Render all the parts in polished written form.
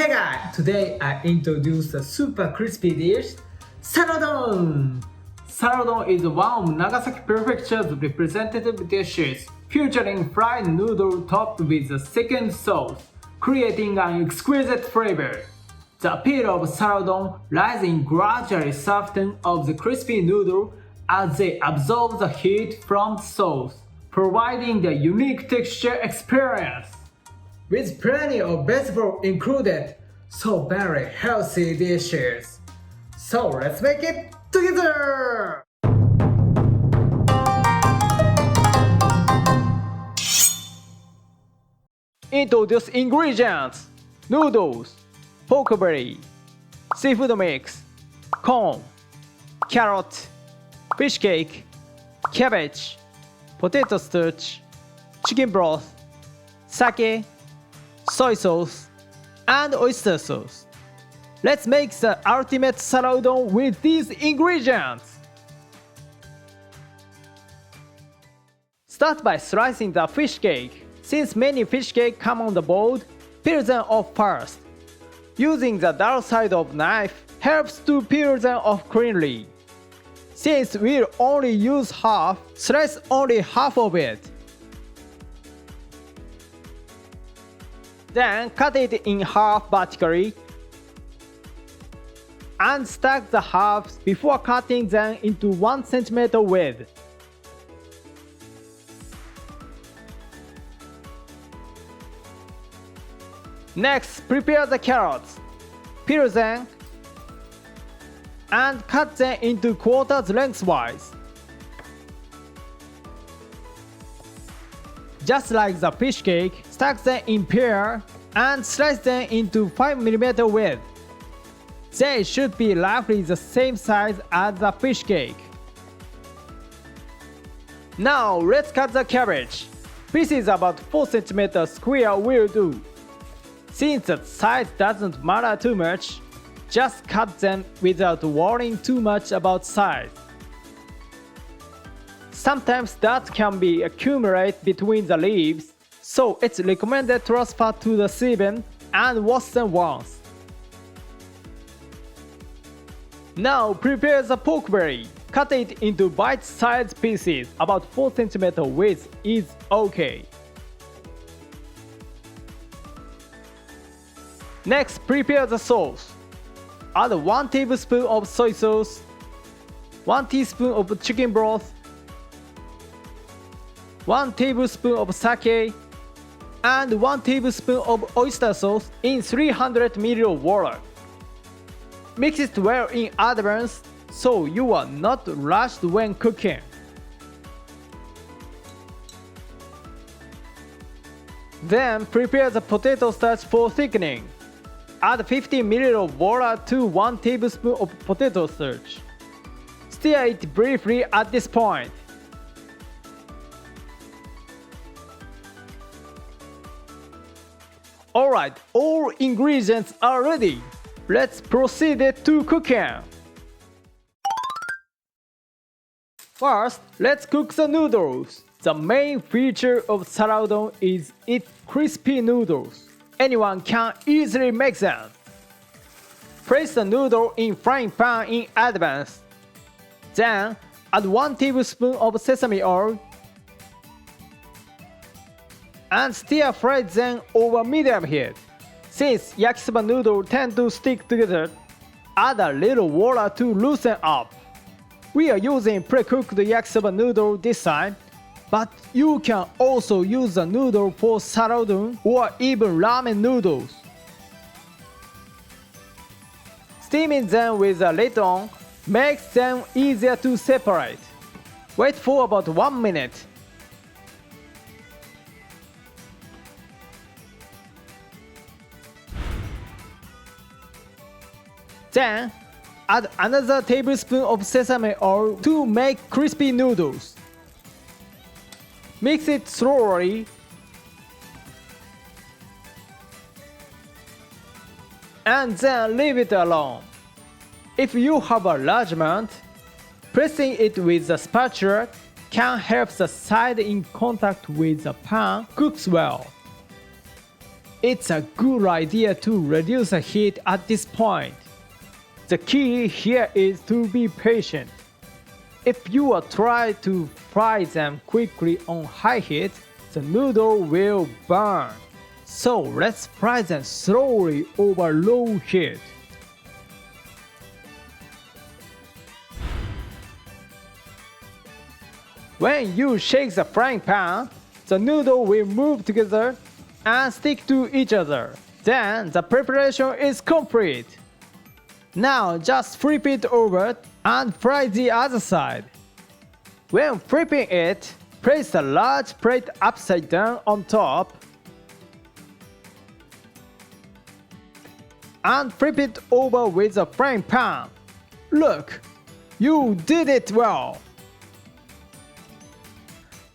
Hey guys! Today I introduce a super crispy dish, SaraUdon! SaraUdon is one of Nagasaki Prefecture's representative dishes, featuring fried noodle topped with a second sauce, creating an exquisite flavor. The appeal of SaraUdon lies in gradually softening of the crispy noodle as they absorb the heat from the sauce, providing the unique texture experience. With plenty of vegetables included, so very healthy dishes. So let's make it together! Introduce ingredients: noodles, pokeberry, seafood mix, corn, carrot, fish cake, cabbage, potato starch, chicken broth, sake, soy sauce, and oyster sauce. Let's make the ultimate SaraUdon with these ingredients! Start by slicing the fish cake. Since many fish cakes come on the board, peel them off first. Using the dull side of knife helps to peel them off cleanly. Since we'll only use half, slice only half of it. Then cut it in half vertically and stack the halves before cutting them into 1 cm width. Next, prepare the carrots. Peel them and cut them into quarters lengthwise. Just like the fish cake, stack them in pair and slice them into 5 mm width. They should be roughly the same size as the fish cake. Now let's cut the cabbage. Pieces about 4 cm square will do. Since the size doesn't matter too much, just cut them without worrying too much about size. Sometimes that can be accumulate between the leaves, so it's recommended transfer to the sieve and wash them once. Now prepare the pokeberry. Cut it into bite-sized pieces. About 4 cm width is okay. Next, prepare the sauce. Add 1 tablespoon of soy sauce, 1 teaspoon of chicken broth, 1 tablespoon of sake, and 1 tablespoon of oyster sauce in 300 ml of water. Mix it well in advance so you are not rushed when cooking. Then prepare the potato starch for thickening. Add 50 ml of water to 1 tablespoon of potato starch. Stir it briefly at this point. Alright, all ingredients are ready. Let's proceed to cooking. First, let's cook the noodles. The main feature of SaraUdon is its crispy noodles. Anyone can easily make them. Place the noodle in frying pan in advance. Then add 1 tablespoon of sesame oil and stir fry them over medium heat. Since yakisoba noodles tend to stick together, add a little water to loosen up. We are using pre-cooked yakisoba noodle this time, but you can also use the noodle for SaraUdon or even ramen noodles. Steaming them with the lid on makes them easier to separate. Wait for about 1 minute. Then, add another tablespoon of sesame oil to make crispy noodles. Mix it slowly and then leave it alone. If you have a large amount, pressing it with a spatula can help the side in contact with the pan cooks well. It's a good idea to reduce the heat at this point. The key here is to be patient. If you try to fry them quickly on high heat, the noodle will burn. So let's fry them slowly over low heat. When you shake the frying pan, the noodle will move together and stick to each other. Then the preparation is complete. Now just flip it over and fry the other side. When flipping it, place the large plate upside down on top and flip it over with the frying pan. Look, you did it well!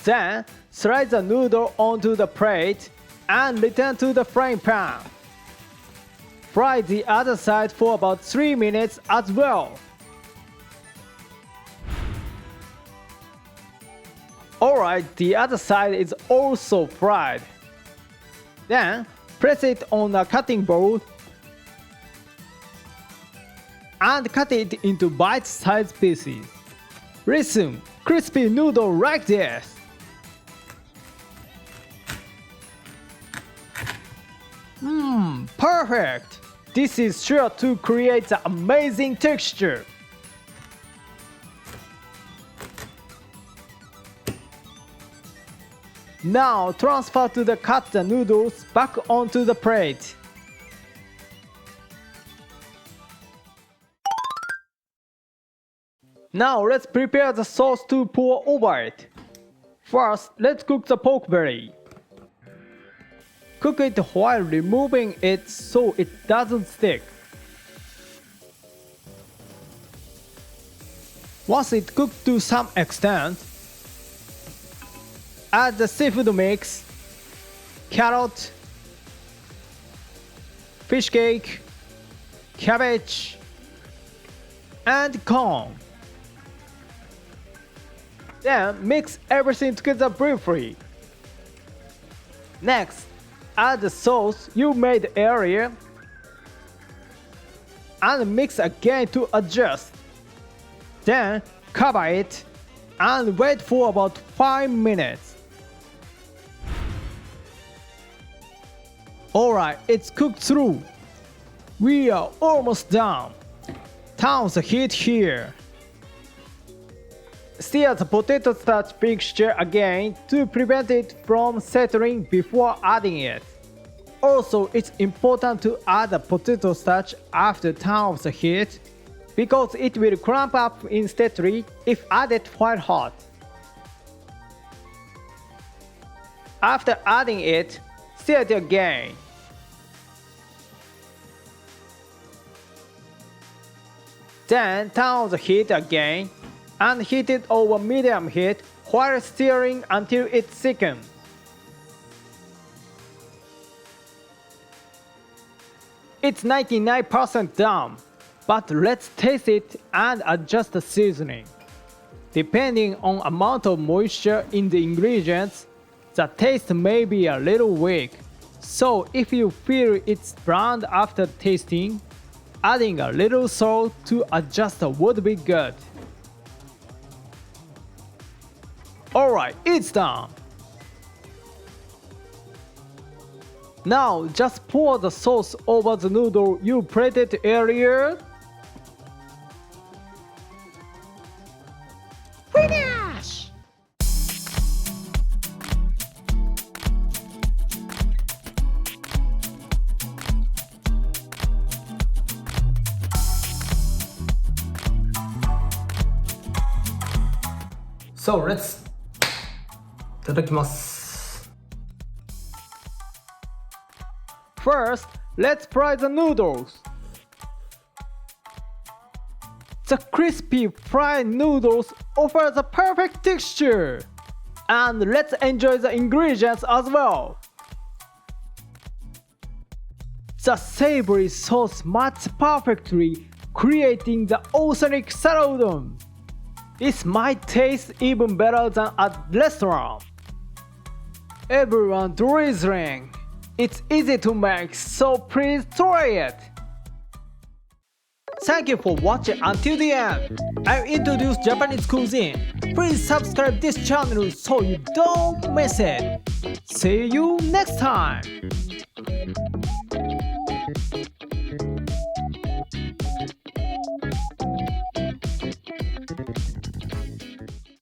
Then slide the noodle onto the plate and return to the frying pan. Fry the other side for about 3 minutes as well. Alright, the other side is also fried. Then place it on a cutting board and cut it into bite-sized pieces. Listen, crispy noodle like this. Perfect! This is sure to create an amazing texture. Now transfer to cut the noodles back onto the plate. Now let's prepare the sauce to pour over it. First, let's cook the pork belly. Cook it while removing it so it doesn't stick. Once it cooked to some extent, add the seafood mix, carrot, fish cake, cabbage, and corn. Then mix everything together briefly. Next, add the sauce you made earlier and mix again to adjust. Then cover it and wait for about 5 minutes. Alright, it's cooked through. We are almost done. Turn the heat here. Stir the potato starch mixture again to prevent it from settling before adding it. Also, it's important to add the potato starch after turn off the heat because it will clump up instantly if added while hot. After adding it, stir it again. Then turn on the heat again and heat it over medium heat while stirring until it thickens. It's 99% done, but let's taste it and adjust the seasoning. Depending on amount of moisture in the ingredients, the taste may be a little weak, so if you feel it's bland after tasting, adding a little salt to adjust would be good. Alright, it's done! Now just pour the sauce over the noodle you plated earlier. Finish! So let's いただきます。 First, let's fry the noodles. The crispy fried noodles offer the perfect texture. And let's enjoy the ingredients as well. The savory sauce matches perfectly, creating the authentic SaraUdon. This might taste even better than at restaurant. Everyone drizzling. It's easy to make, so please try it! Thank you for watching until the end. I'll introduce Japanese cuisine. Please subscribe this channel so you don't miss it. See you next time.